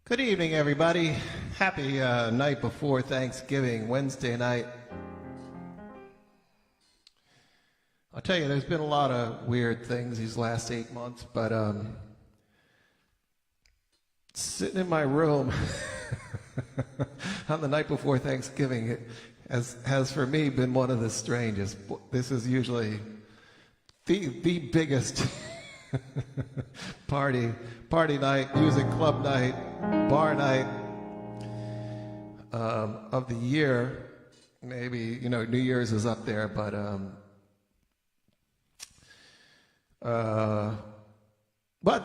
Good evening, everybody. Happy night before Thanksgiving, Wednesday night. I'll tell you, there's been a lot of weird things these last 8 months, but sitting in my room on the night before Thanksgiving has for me been one of the strangest. This is usually the biggest party night, music club night, bar night of the year. Maybe, New Year's is up there, but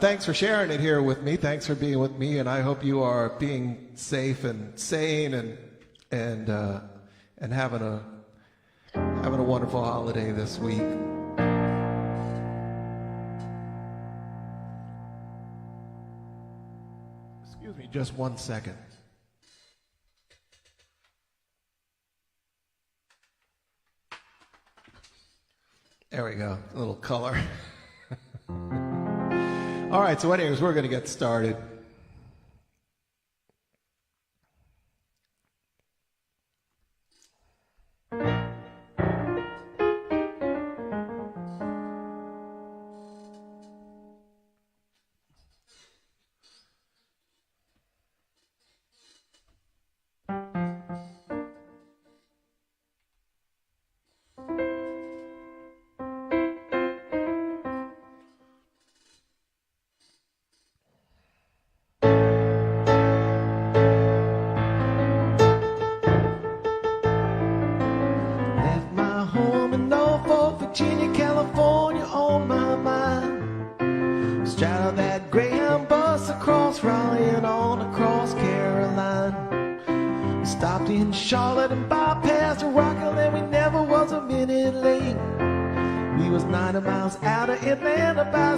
thanks for sharing it here with me. Thanks for being with me, and I hope you are being safe and sane and having a wonderful holiday this week. Excuse me, just 1 second. There we go, a little color. All right, so anyways, we're going to get started.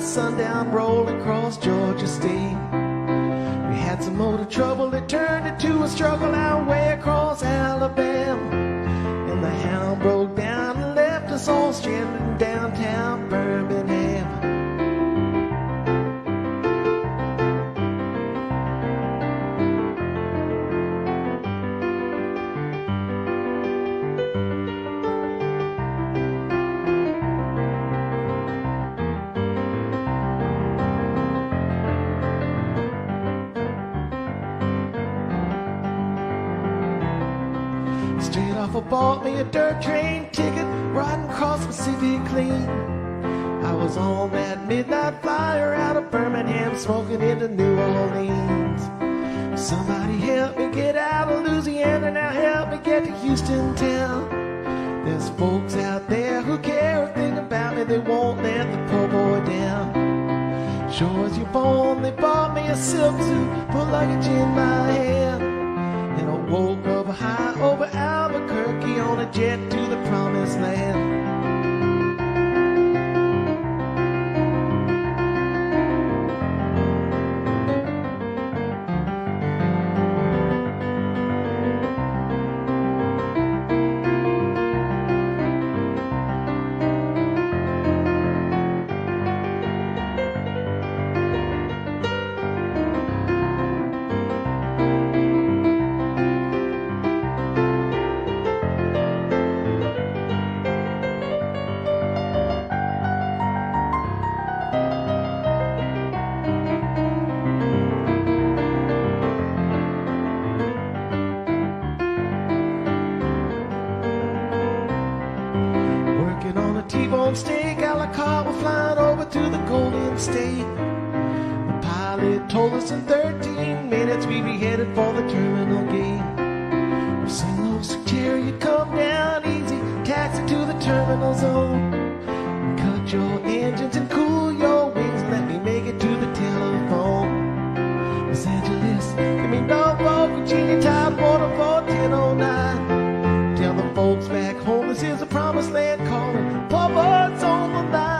Sundown, rolling across Georgia State. We had some motor trouble, it turned into a struggle our way across Alabama. And the hound broke down and left us all stranded in downtown Birmingham. Bought me a dirt train ticket, riding across Pacific clean. I was on that midnight flyer out of Birmingham, smoking into New Orleans. Somebody help me get out of Louisiana, now help me get to Houston town. There's folks out there who care a thing about me, they won't let the poor boy down. Sure as you're born, they bought me a silk suit, put luggage in my hand. And I woke up high over Albuquerque on a jet to the promised land. Steak a la carte, we're flying over to the Golden State. The pilot told us in 13 minutes we'd be headed for the terminal gate. We're saying, "Oh, Secretary, come down easy, taxi to the terminal zone. Cut your engines and cool your wings, let me make it to the telephone. Los Angeles, give me Norfolk, Virginia, Tidewater for 1009. Tell the folks back home this is a promised land calling. What's on the line?"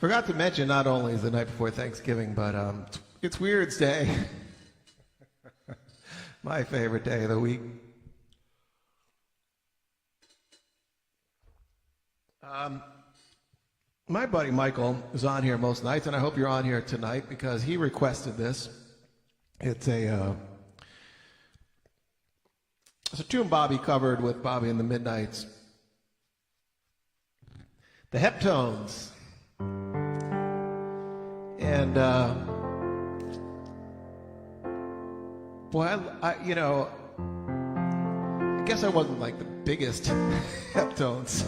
Forgot to mention, not only is the night before Thanksgiving, but it's Weird's Day. My favorite day of the week. My buddy Michael is on here most nights, and I hope you're on here tonight because he requested this. It's a tune Bobby covered with Bobby and the Midnights. The Heptones. And boy, I guess I wasn't like the biggest Heptones.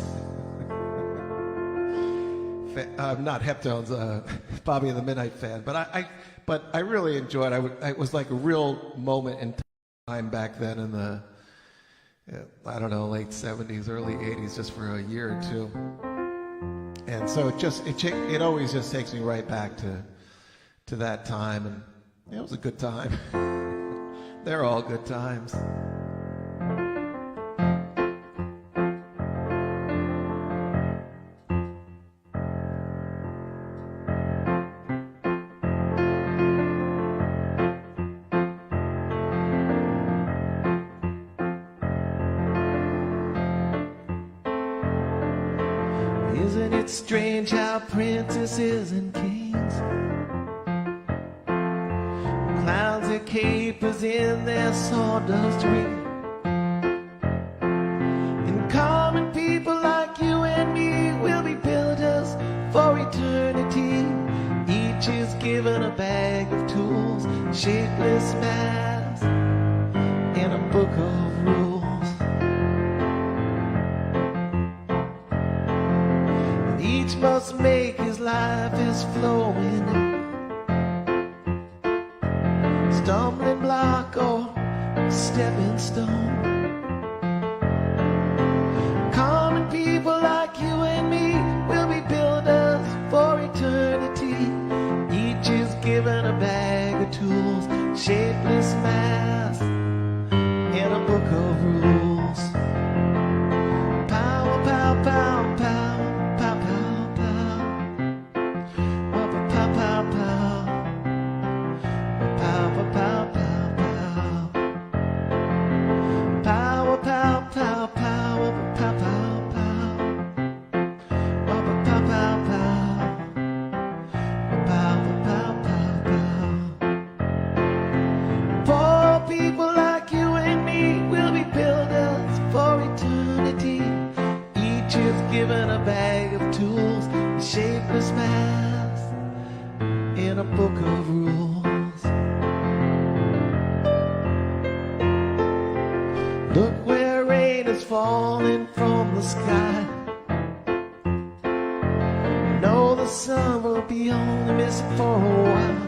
Not Heptones, Bobby and the Midnight fan, but I really enjoyed it. It was like a real moment in time back then in the, I don't know, late 70s, early 80s, just for a year or two. And so it always just takes me right back to that time, and it was a good time. They're all good times. Isn't it strange how princesses and kings, clowns and capers in their sawdust ring, and common people like you and me will be builders for eternity. Each is given a bag of tools, shapeless maps, and a book of rules. Each must make his life is flowing, stumbling block or stepping stone. Common people like you and me will be builders for eternity. Each is given a bag of tools, shapeless maps, and a book of rules. Power, power, power, power. Given a bag of tools, a shapeless mass, in a book of rules. Look where rain is falling from the sky. Know the sun will be only missing for a while.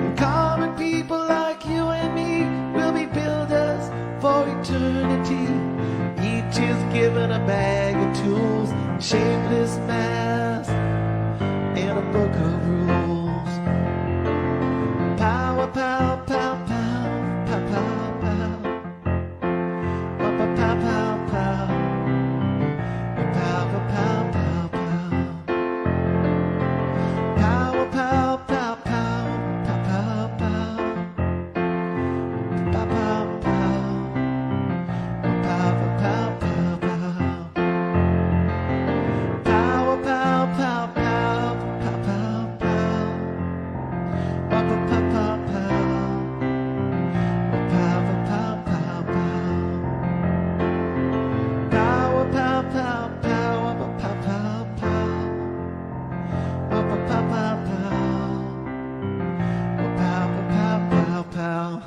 And common people like you and me will be builders for eternity. Each is given a bag of tools, shapeless mass, and a book of rules. Power, power, power, power, power, power, power, power, power, power, power, power, power, power, power, power, power,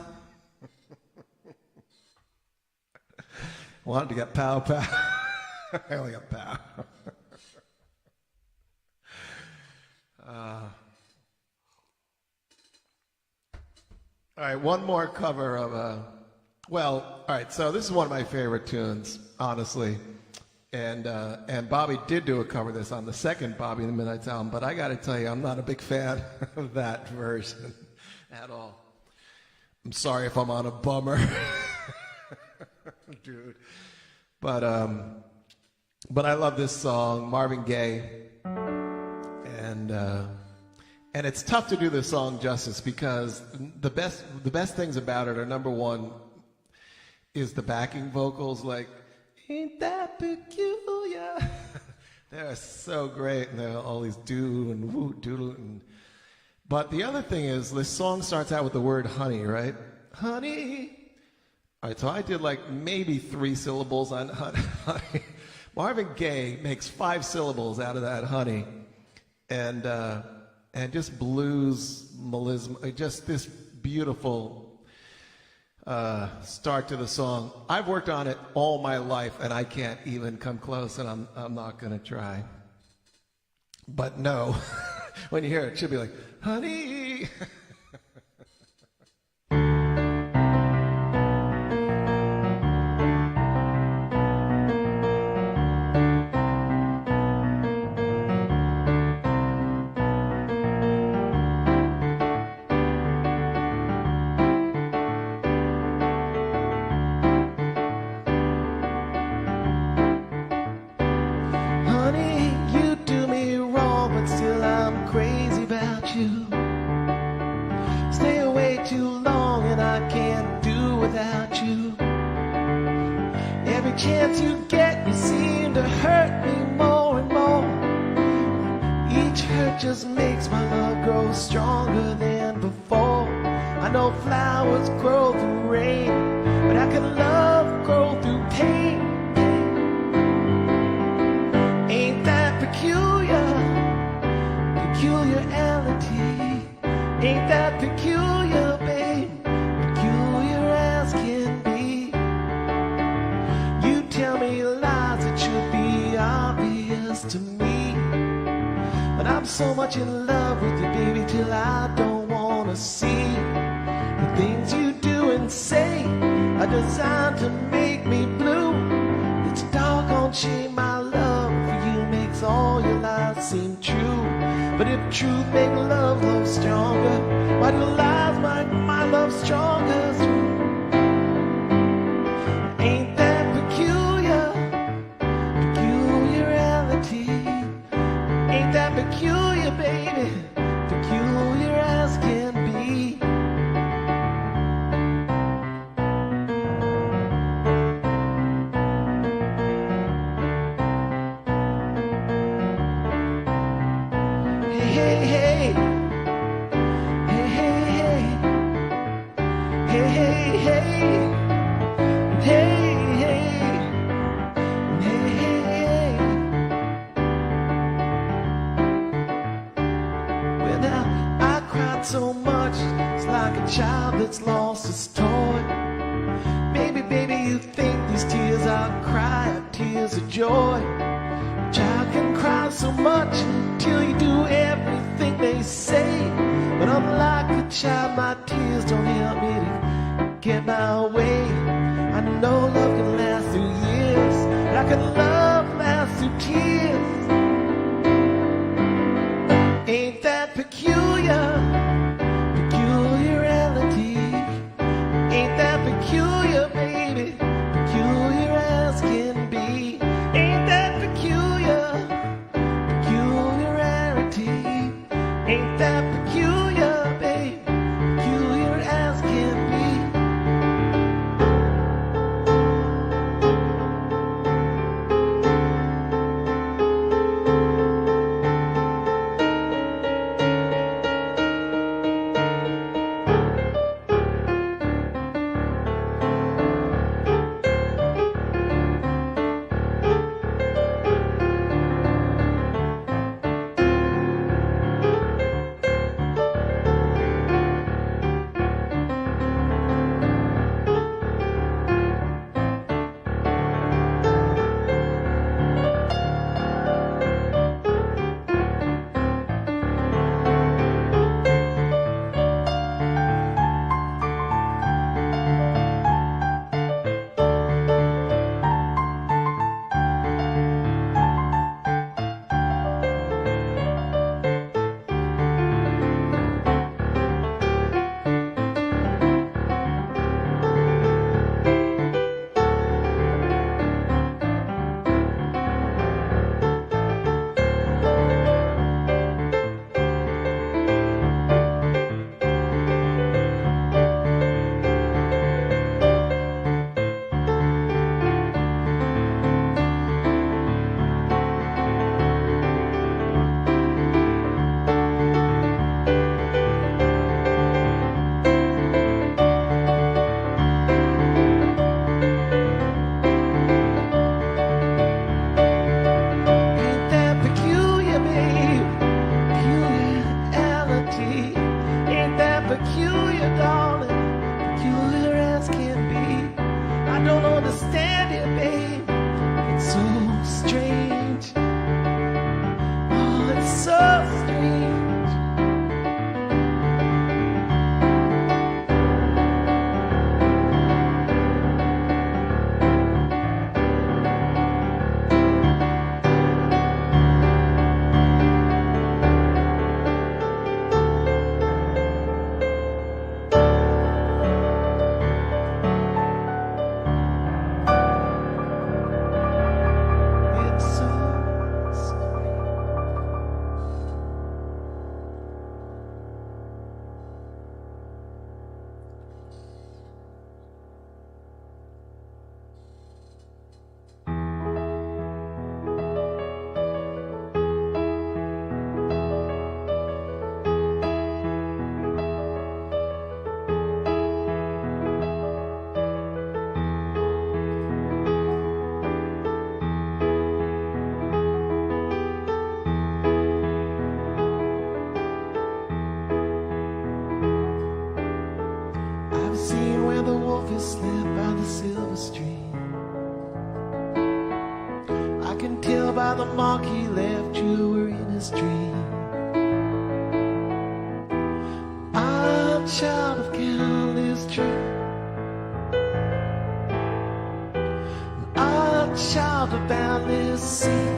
wanted to get pow pow. I only got pow. All right, one more cover of all right, so this is one of my favorite tunes, honestly. And Bobby did do a cover of this on the second Bobby and the Midnights album, but I got to tell you, I'm not a big fan of that version at all. I'm sorry if I'm on a bummer, dude. But But I love this song, Marvin Gaye, and it's tough to do this song justice because the best things about it are, number one, is the backing vocals, like, ain't that peculiar? They're so great, and they're all these doo and woo doodle. But the other thing is, this song starts out with the word honey, right? Honey. All right, so I did like maybe 3 syllables on honey. Marvin Gaye makes 5 syllables out of that honey, and just blues melisma, just this beautiful start to the song. I've worked on it all my life, and I can't even come close, and I'm not gonna try. But no, when you hear it, it should be like, honey. Crazy about you. Stay away too long and I can't do without you. Every chance you get, you seem to hurt me more and more. Each hurt just makes my love grow stronger than before. I know flowers grow through rain, but how can love grow through pain? Ain't that peculiar? Peculiarity, ain't that peculiar, babe? Peculiar as can be. You tell me lies that should be obvious to me, but I'm so much in love with you, baby, till I don't wanna see. The things you do and say are designed to make me blue. It's a doggone shame my love for you makes all your lies seem true. But if truth make love stronger, why do lies make my love stronger through? Ain't that peculiar? Peculiarity. Ain't that peculiar, baby? Peculiar as can be. Hey, hey, hey, hey, hey, hey, hey, hey, hey. Well, now I cried so much, it's like a child that's lost its toy. Baby, you think these tears I'll cry are tears of joy. A child can cry so much till you do everything they say. But unlike a child, my tears don't help me to get my way. I know love can last through years, but how can love last through tears? Ain't that peculiar? Peculiarity. Ain't that peculiar, baby? Peculiar as can be. Ain't that peculiar? Peculiarity. Ain't that peculiar, babe? Peculiar as can be. peculiar, darling, peculiar as can be. I don't understand it, babe. It's so strange. Oh, it's so strange. I've seen where the wolf is slept by the silver stream. I can tell by the mark he left you were in his dream. I'm a child of countless truth. I'm a child of boundless sea.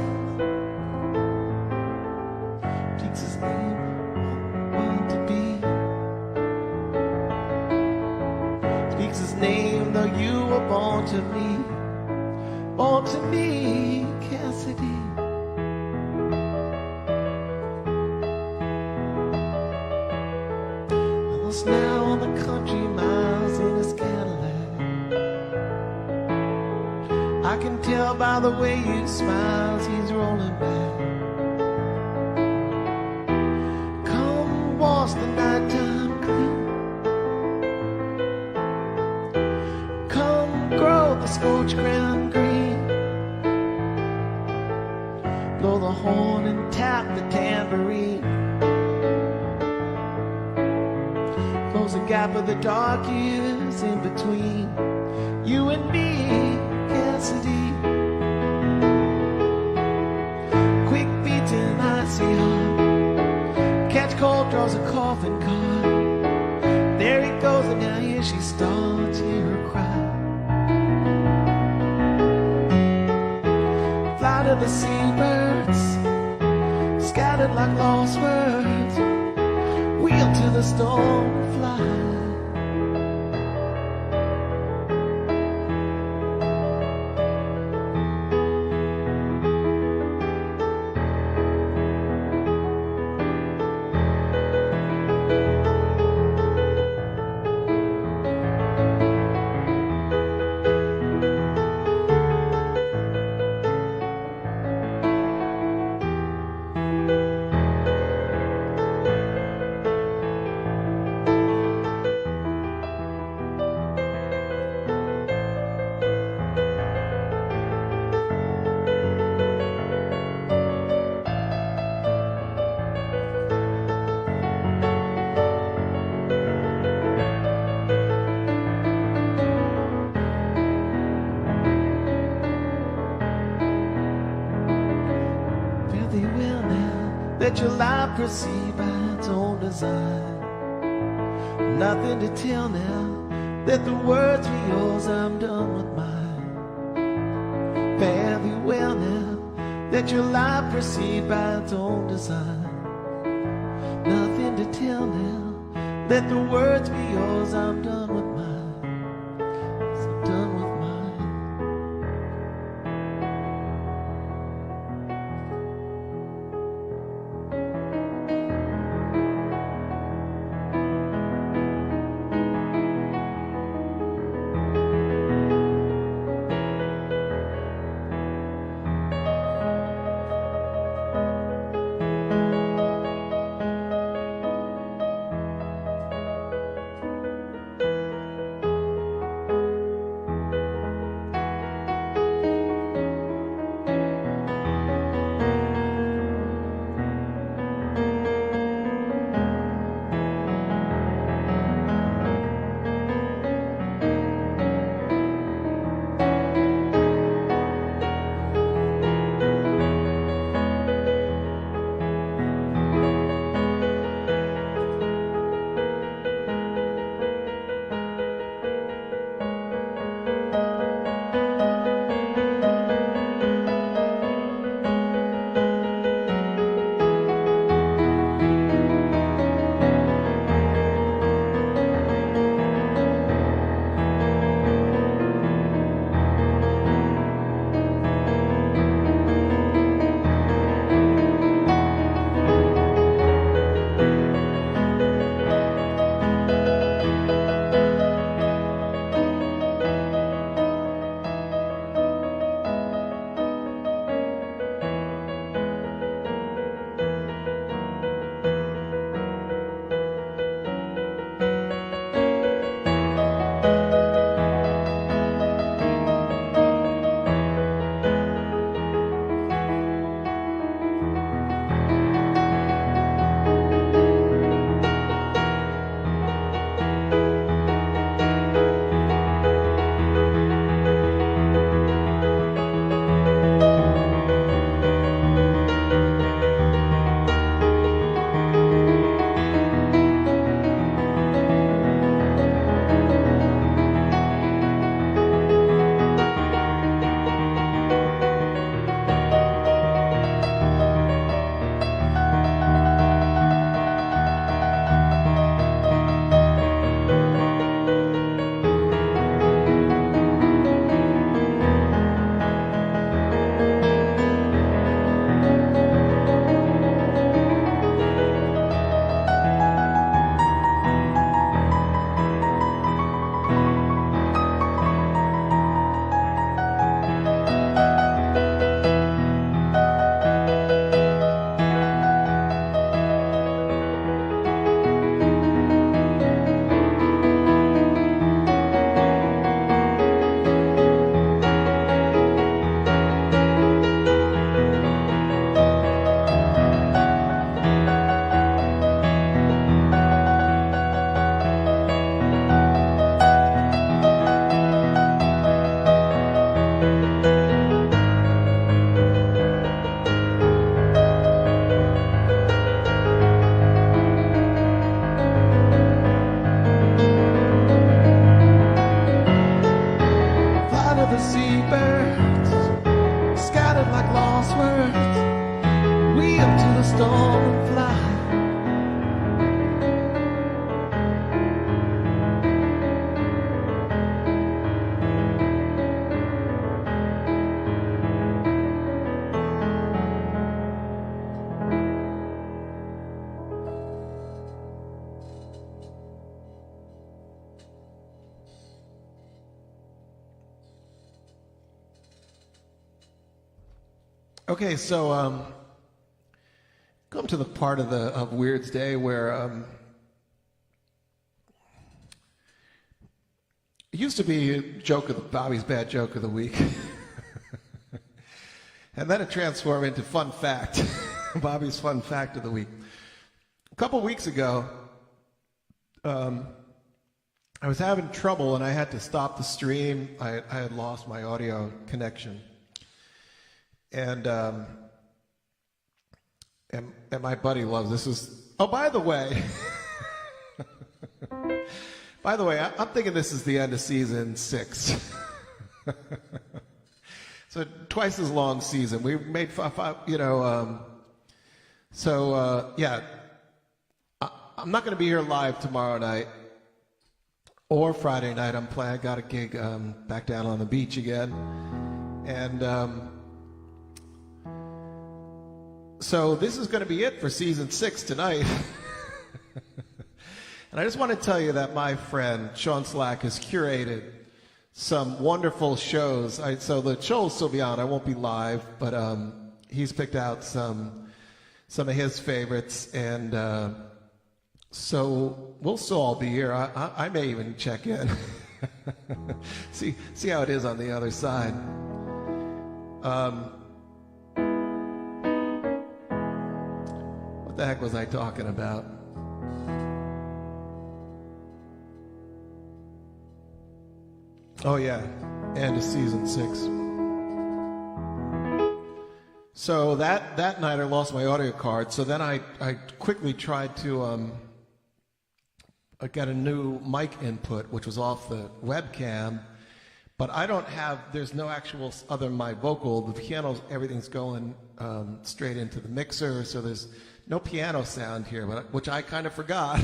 Speaks his name, want to be. Speaks his name, though you were born to me. Born to me, Cassidy. Almost now on the country miles in his Cadillac. I can tell by the way he smiles he's rolling back. Come wash the nighttime clean. Come grow the scorched ground green. Blow the horn and tap the tambourine. Close the gap of the dark years in between you and me, Cassidy. Quick beating icy heart. Catch cold, draws a coffin cart. There he goes, and now here she starts, hear her cry. Fly to the seabirds, scattered like lost words. Wheel to the storm, fly. Let your life proceed by its own design. Nothing to tell now. Let the words be yours, I'm done with mine. Fare thee well now. Let your life proceed by its own design. Nothing to tell now. Let the words be yours, I'm done with mine. I'm done with mine. Okay, so come to the part of Weird's Day where it used to be Bobby's bad joke of the week, and then it transformed into fun fact, Bobby's fun fact of the week. A couple weeks ago, I was having trouble and I had to stop the stream. I had lost my audio connection. And my buddy loves this. Oh, by the way, I'm thinking this is the end of season 6. So twice as long season. We made yeah. I'm not going to be here live tomorrow night or Friday night. I got a gig back down on the beach again, and so this is going to be it for season 6 tonight. And I just want to tell you that my friend Sean Slack has curated some wonderful shows. So the show will still be on. I won't be live, but he's picked out some of his favorites, and so we'll still all be here. I may even check in. see how it is on the other side. What the heck was I talking about? Oh yeah, end of season 6. So that night I lost my audio card. So then I quickly tried to get a new mic input, which was off the webcam. But there's no actual other my vocal. The piano, everything's going straight into the mixer. So there's no piano sound here, which I kind of forgot.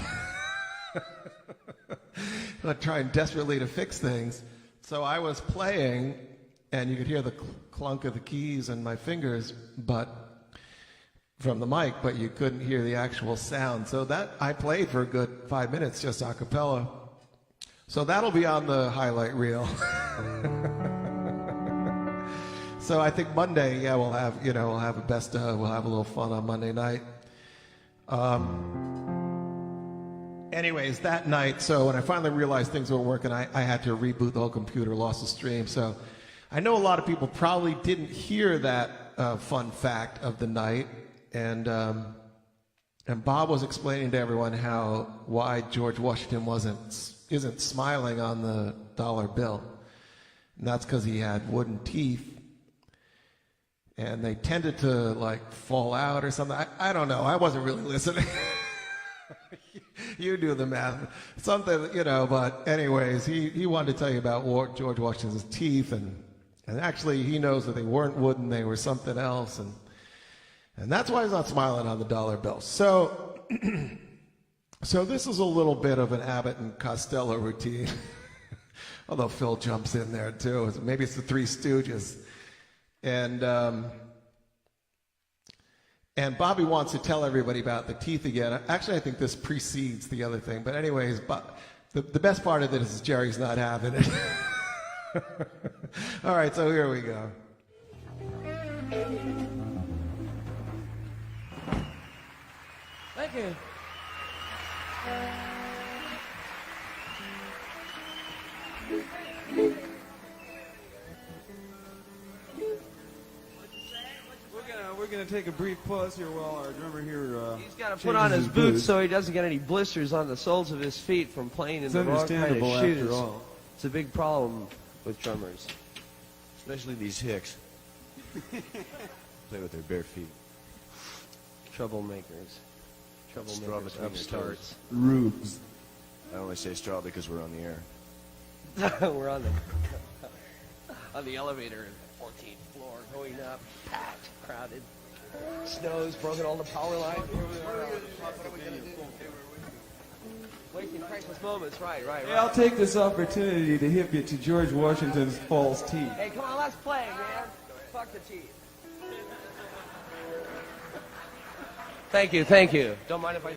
I'm trying desperately to fix things. So I was playing, and you could hear the clunk of the keys and my fingers, from the mic, but you couldn't hear the actual sound. So that I played for a good 5 minutes, just a cappella. So that'll be on the highlight reel. So I think Monday, yeah, we'll have a best of. We'll have a little fun on Monday night. Anyways, that night, so when I finally realized things weren't working, I had to reboot the whole computer, lost the stream. So I know a lot of people probably didn't hear that fun fact of the night, and Bob was explaining to everyone why George Washington isn't smiling on the dollar bill, and that's because he had wooden teeth, and they tended to fall out or something. I don't know. I wasn't really listening. You do the math. Something, but anyways, he wanted to tell you about George Washington's teeth, and actually he knows that they weren't wooden, they were something else, and that's why he's not smiling on the dollar bill. So this is a little bit of an Abbott and Costello routine, although Phil jumps in there too. Maybe it's the Three Stooges. And Bobby wants to tell everybody about the teeth again. Actually, I think this precedes the other thing. But anyways, the best part of it is Jerry's not having it. All right, so here we go. Thank you. We're gonna take a brief pause here while our drummer here. He's got to put on his boots so he doesn't get any blisters on the soles of his feet from playing in the wrong kind of shoes. After all. It's a big problem with drummers. Especially these hicks. Play with their bare feet. Troublemakers. Straw between your Upstarts. Rubes. I only say straw because we're on the air. We're on the elevator in the 14th floor, going up, packed, crowded. Snow's broken all the power lines. Wasting precious moments, right. Hey, I'll take this opportunity to hip you to George Washington's false teeth. Hey, come on, let's play, man. Fuck the teeth. Thank you. Don't mind if I...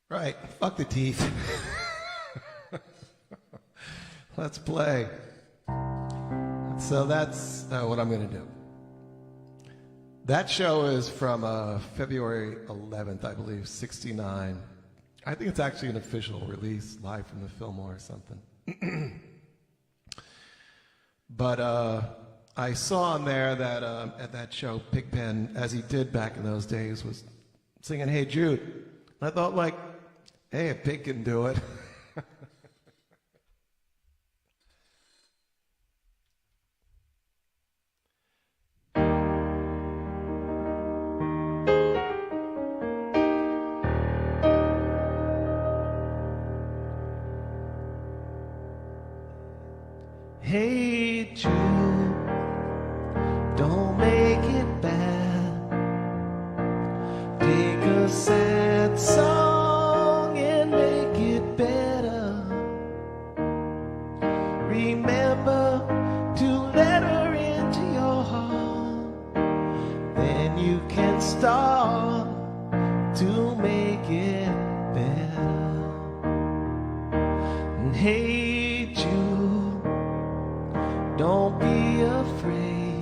Right, fuck the teeth. Let's play. So that's what I'm going to do. That show is from February 11th, I believe, 69. I think it's actually an official release, live from the Fillmore or something. But I saw on there that at that show, Pigpen, as he did back in those days, was singing Hey Jude. And I thought, like, hey, if Pig can do it. Hey Jude, don't make it bad. Take a sad song and make it better. Remember to let her into your heart. Then you can start to make it better. And hey Jude, don't be afraid.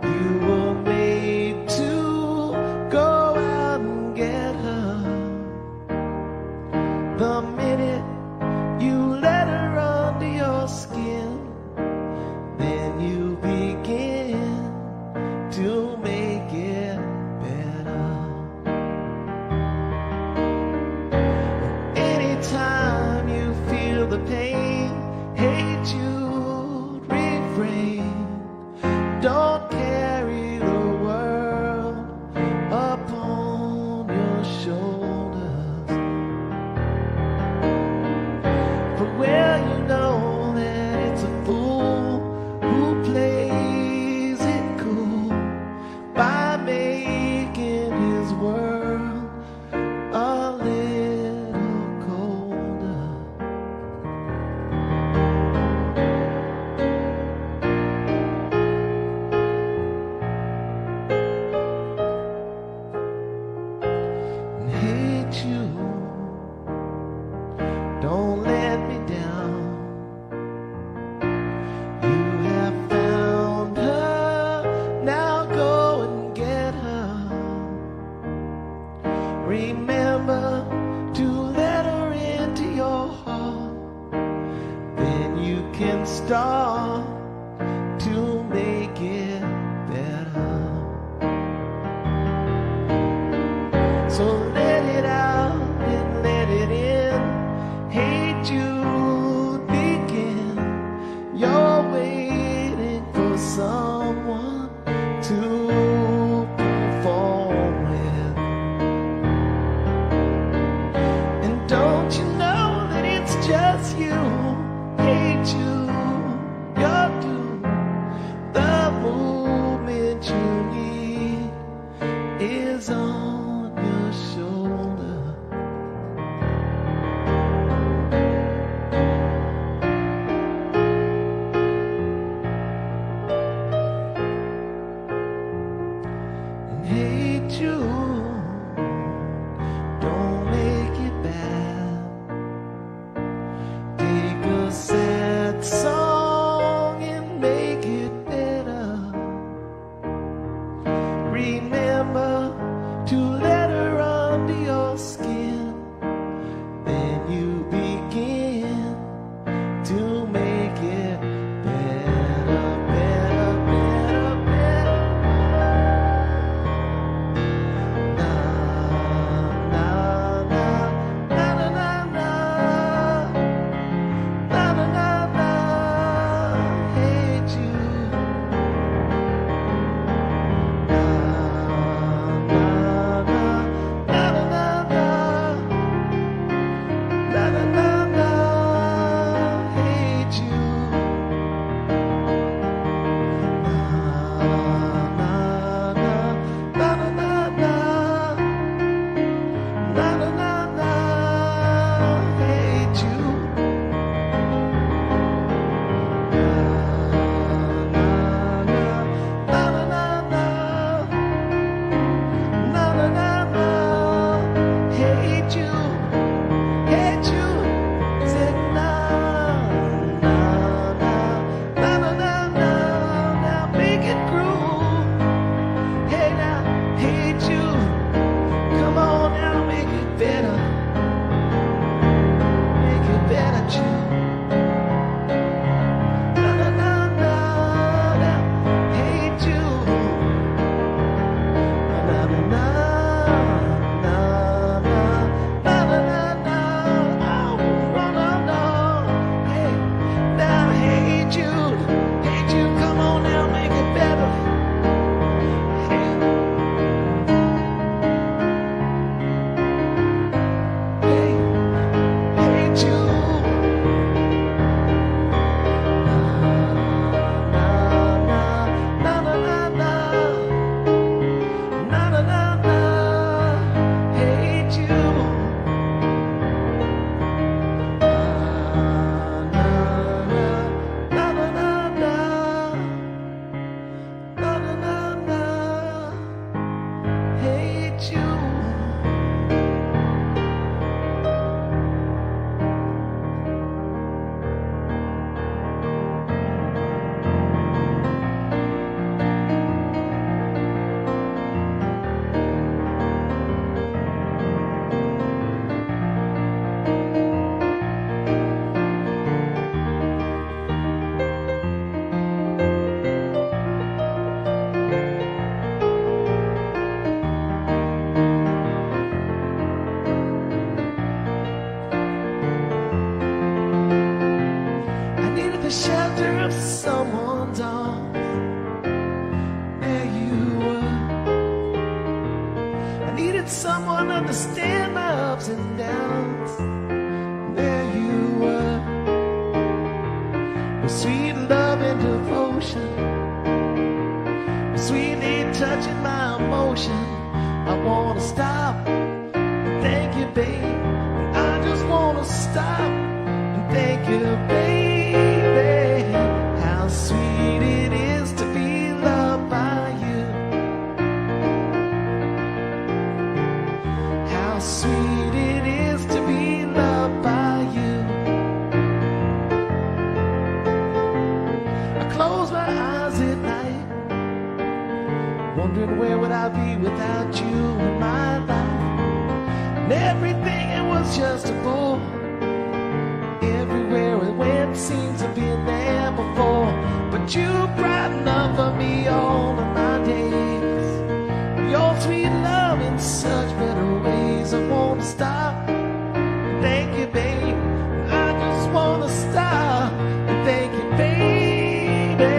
You were made to go out and get her. The minute you let her under your skin, then you begin to make it better. Anytime you feel the pain, hey Jude, refrain. Don't carry the world upon your shoulders. For well you know that it's a fool who plays it cool by making his world a little colder. And hey Jude, don't let me down. You have found her, now go and get her. Remember to let her into your heart. Then you can start to make it better. So let it out and let it in. Hey Jude, begin. You're waiting for someone to perform with. And don't you know that it's just you? Hey Jude, you're due. The movement you need is on your shoulder. And hey Jude, don't make it bad. Take a sad song and make it better. Remember to let her under your skin. Then you begin to make it better, better, better, better. with you. The shelter of someone's arms. There you were. I needed someone to understand my ups and downs. There you were. With sweet love and devotion, sweetly touching my emotion. I wanna stop and thank you, babe. I just wanna stop and thank you, babe. How sweet it is to be loved by you. How sweet it is to be loved by you. I close my eyes at night, wondering where would I be without you in my life. And everything, it was just a bore. Everywhere it went seems to be there before, but you brighten up for me all of my days. Your sweet love in such better ways. I wanna stop and thank you, babe. I just wanna stop and thank you, baby.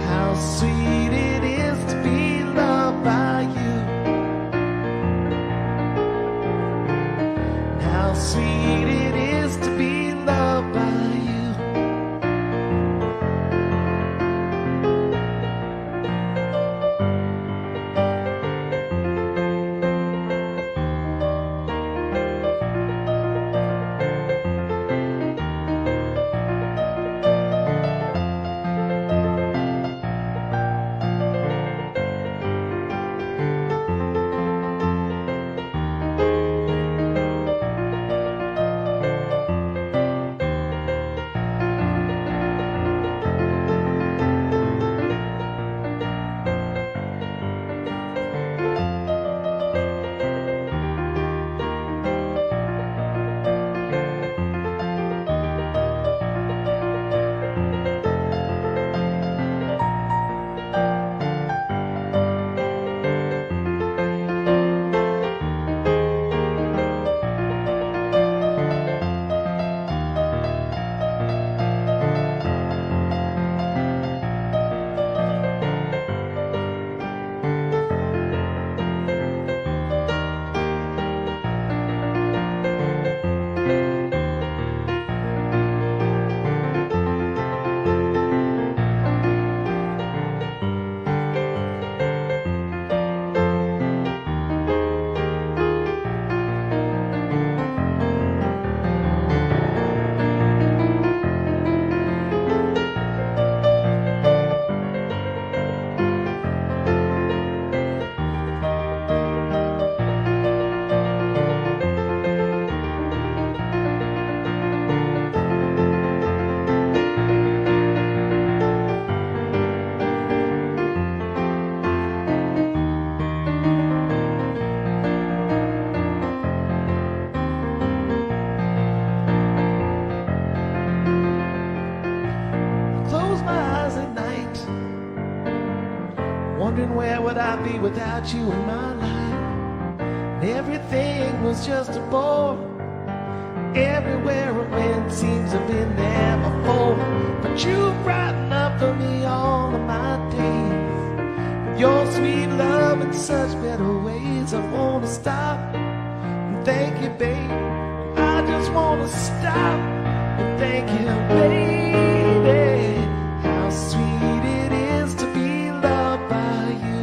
How sweet it is to be loved by you. How sweet it is to be loved by you. Wondering where would I be without you in my life. And everything was just a bore. Everywhere I went seems to have been there before. But you brighten up for me all of my days. With your sweet love in such better ways. I wanna stop and thank you, babe. I just wanna stop and thank you, baby. How sweet it is to be loved by you.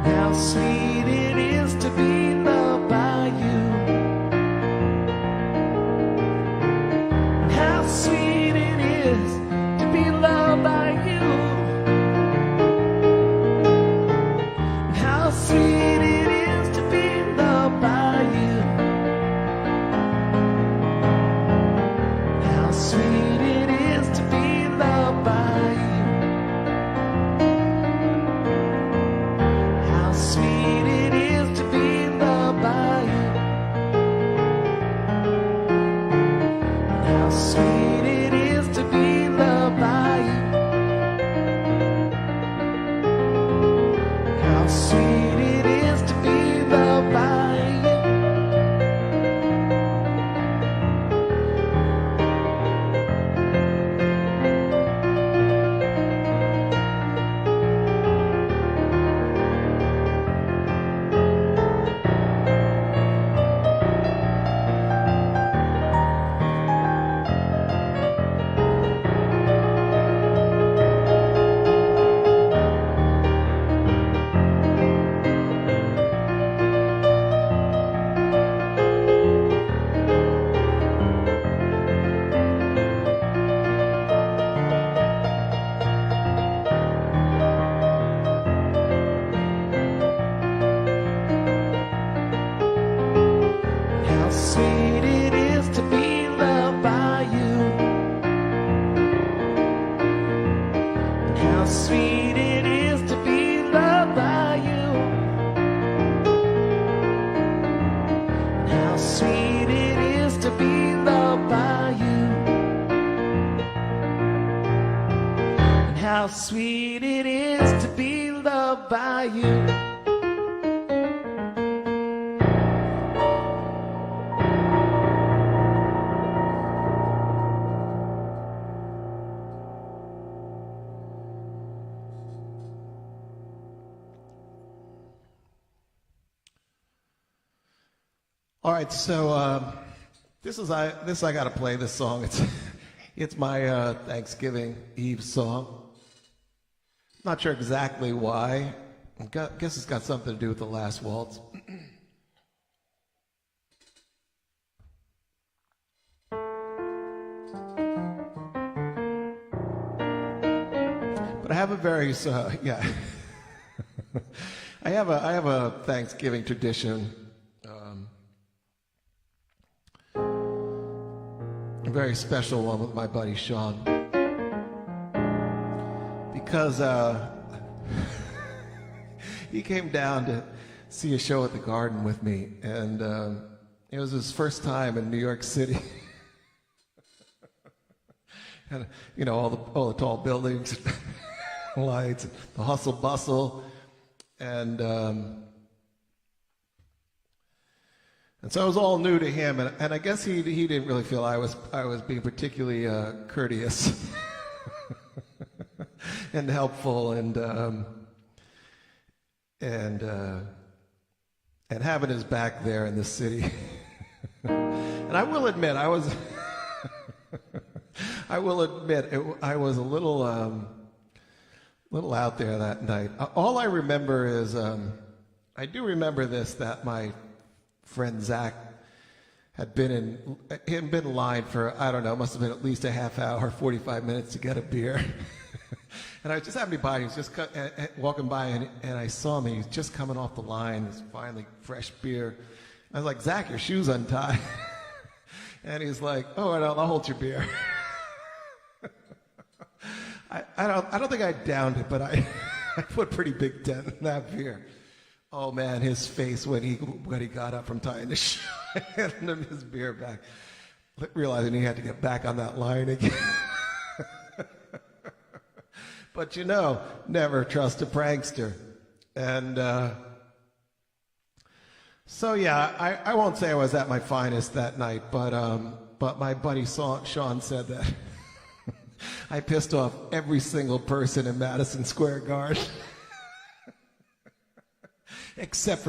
How sweet it is to be loved by you. How sweet it is to be loved by you. sweet it is to be loved by you. How sweet it is to be loved by you. How sweet it is to be loved by you. How sweet it is to be loved by you. And how sweet it is to be loved by you. All right, so this I got to play this song. It's my Thanksgiving Eve song. Not sure exactly why. Guess it's got something to do with the last waltz. But I have a very yeah. I have a Thanksgiving tradition. A very special one with my buddy Sean, because he came down to see a show at the Garden with me, and it was his first time in New York City. And you know, all the tall buildings, lights, the hustle bustle, and so it was all new to him, and I guess he didn't really feel I was being particularly courteous and helpful and having his back there in the city. And I will admit I was I was a little out there that night. All I remember is I do remember this, that my friend Zach had been in line for, I don't know, must have been at least a half hour, 45 minutes to get a beer. And I was just happening by, he was just walking by, and I saw him, and he was just coming off the line, this finally fresh beer. I was like, Zach, your shoe's untied. And he's like, oh, I'll hold your beer. I don't think I downed it, but I put a pretty big dent in that beer. Oh man, his face when he got up from tying the shoe, handing him his beer back, realizing he had to get back on that line again. But you know, never trust a prankster. And so yeah, I won't say I was at my finest that night, but my buddy Sean said that I pissed off every single person in Madison Square Garden. Except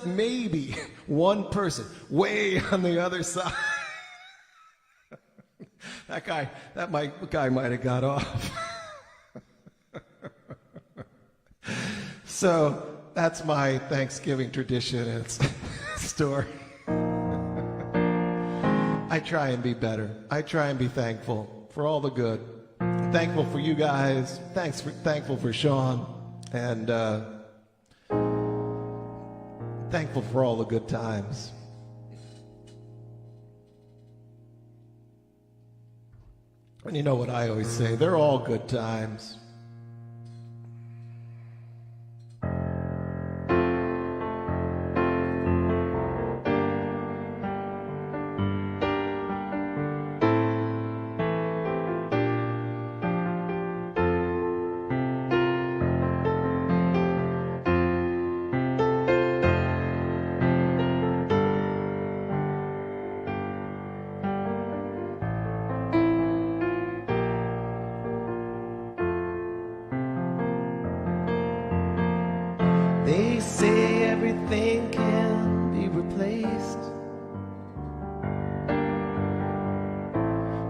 maybe one person way on the other side. That guy might have got off. So that's my Thanksgiving tradition. It's story. I try and be better. I try and be thankful for all the good. Thankful for you guys. Thankful for Sean, and thankful for all the good times. And you know what I always say, they're all good times. They say everything can be replaced,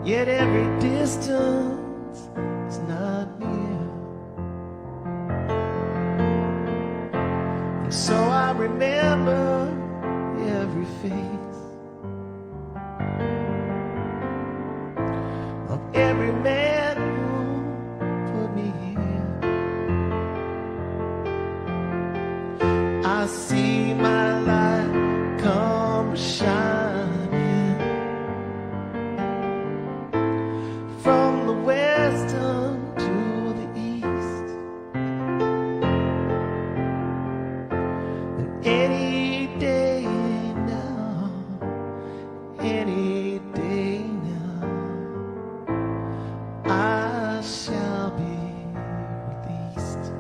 yet every distance is not near. And so I remember every face of every man who put me here. I see my light come shining from the western to the east, and any day now, any day now, I shall be released.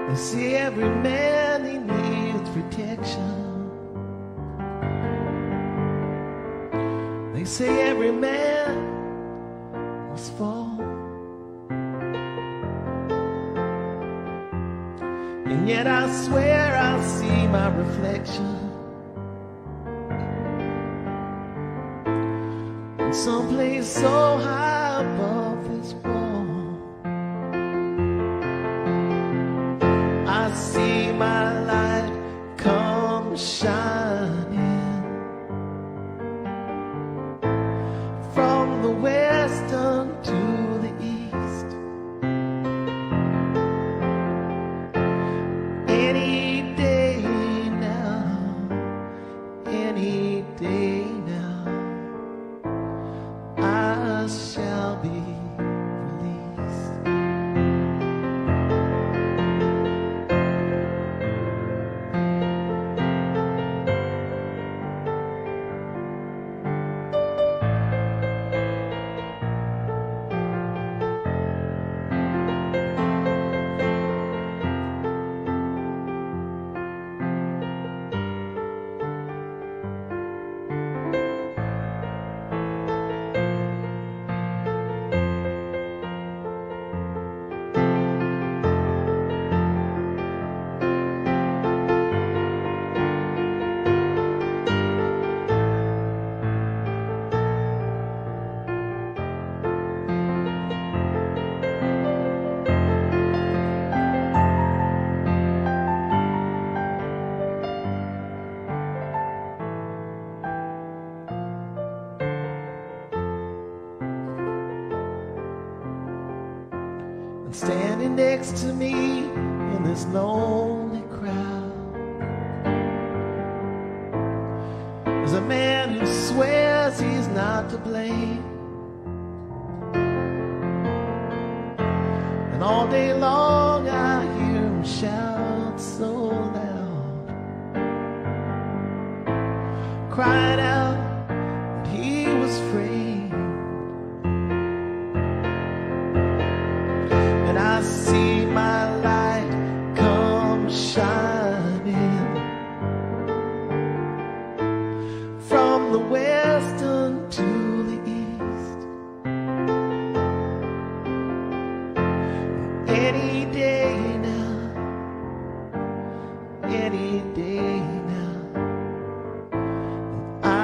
They say every man, he needs protection. They say every man must fall, and yet I swear I see my reflection in some place so high above this wall. I see my light come shining from the western to the east. Any day now, any day now, I shall be released. Standing next to me in this lonely crowd is a man who swears he's not to blame, and all day long I hear him shout so loud, crying out that he was free. And I see my light come shining from the western to the east. Any day now, any day now, I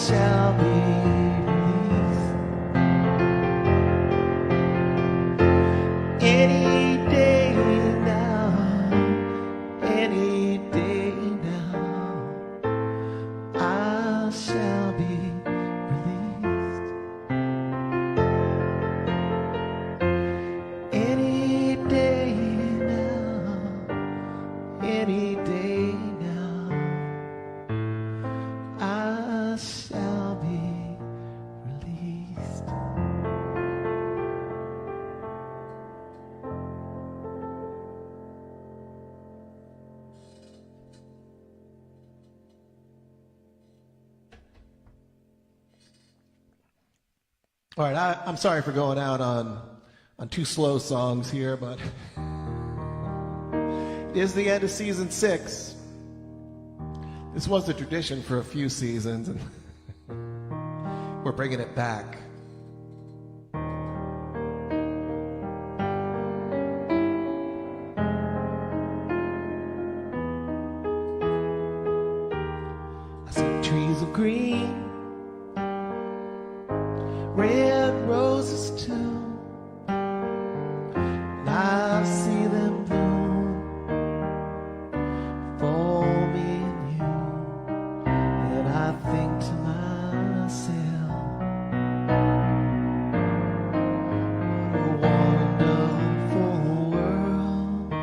shall be released. Any day now, any day now, I shall be released. Any day now, any day now, I shall be released. All right, I'm sorry for going out on two slow songs here, but it is the end of season 6. This was the tradition for a few seasons, and we're bringing it back. I see trees of green, red roses too, and I see them bloom for me and you, and I think to myself, what a wonderful world.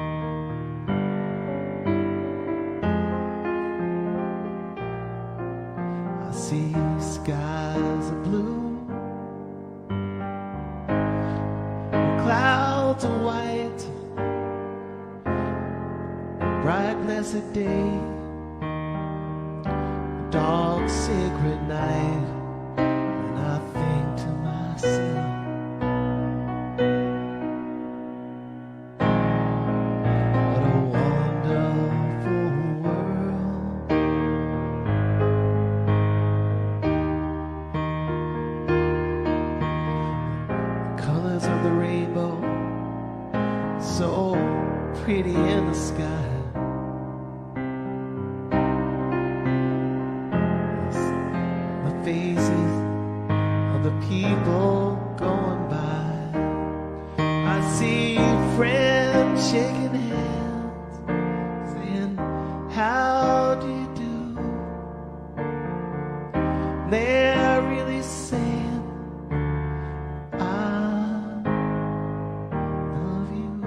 I see skies of blue, clouds are white, bright blessed day, dark sacred night, and I think to myself, what a wonderful world. The colors of the rainbow, so pretty in the sky. The faces of the people going by. I see friends shaking hands, saying, how do you do? They're really saying, I love you.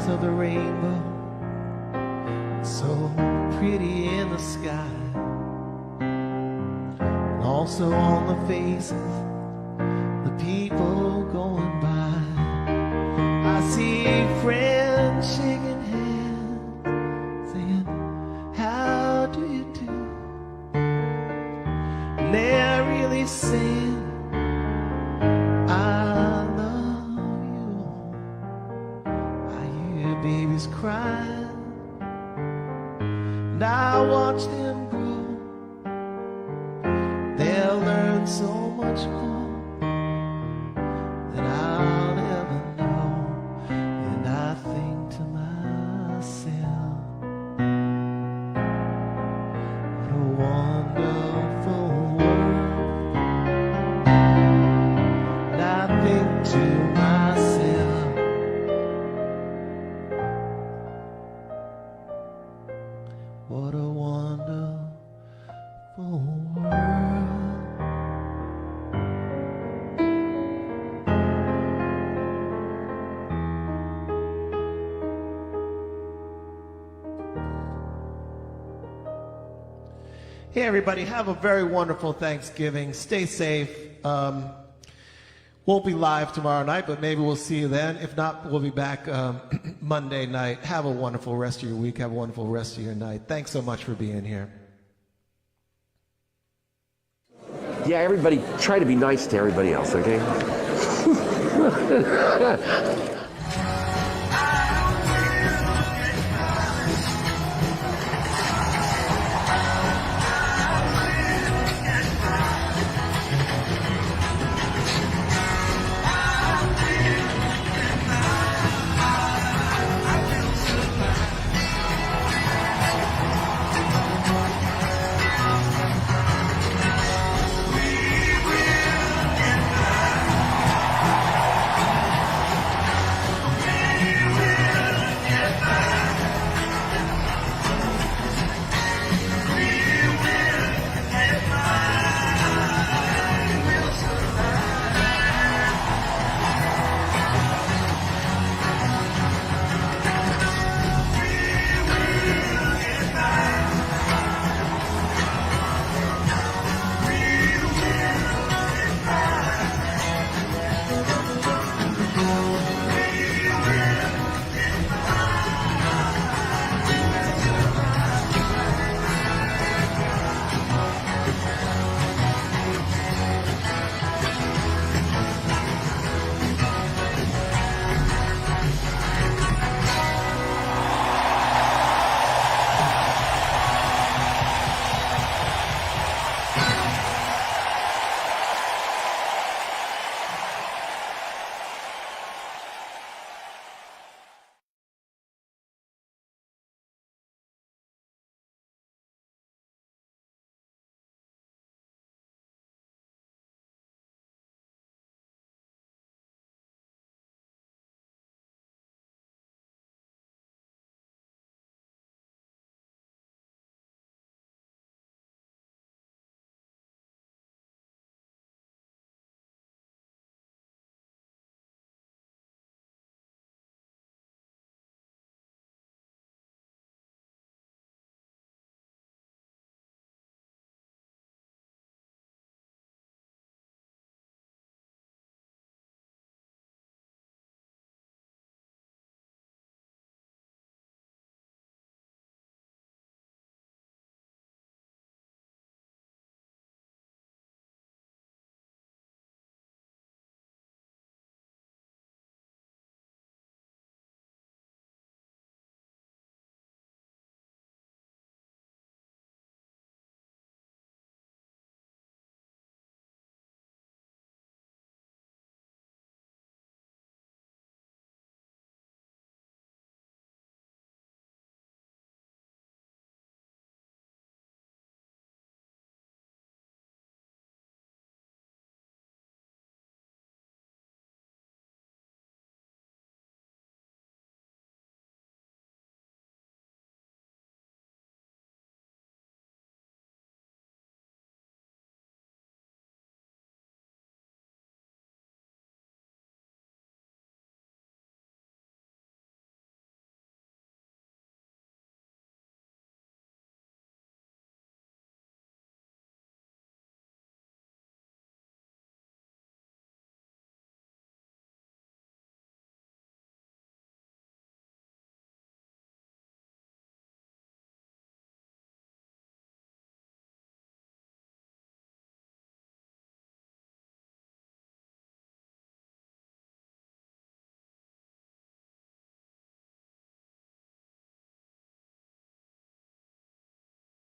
Of the rainbow, so pretty in the sky, and also on the faces, the people going by. babies crying, and I watch them grow. They'll learn so much more than I'll ever know. And I think to myself, what a wonderful world. And I think to myself, what a wonderful world. Hey everybody, have a very wonderful Thanksgiving. Stay safe. Won't be live tomorrow night, but maybe we'll see you then. If not, we'll be back Monday night. Have a wonderful rest of your week. Have a wonderful rest of your night. Thanks so much for being here. Yeah, everybody, try to be nice to everybody else, okay?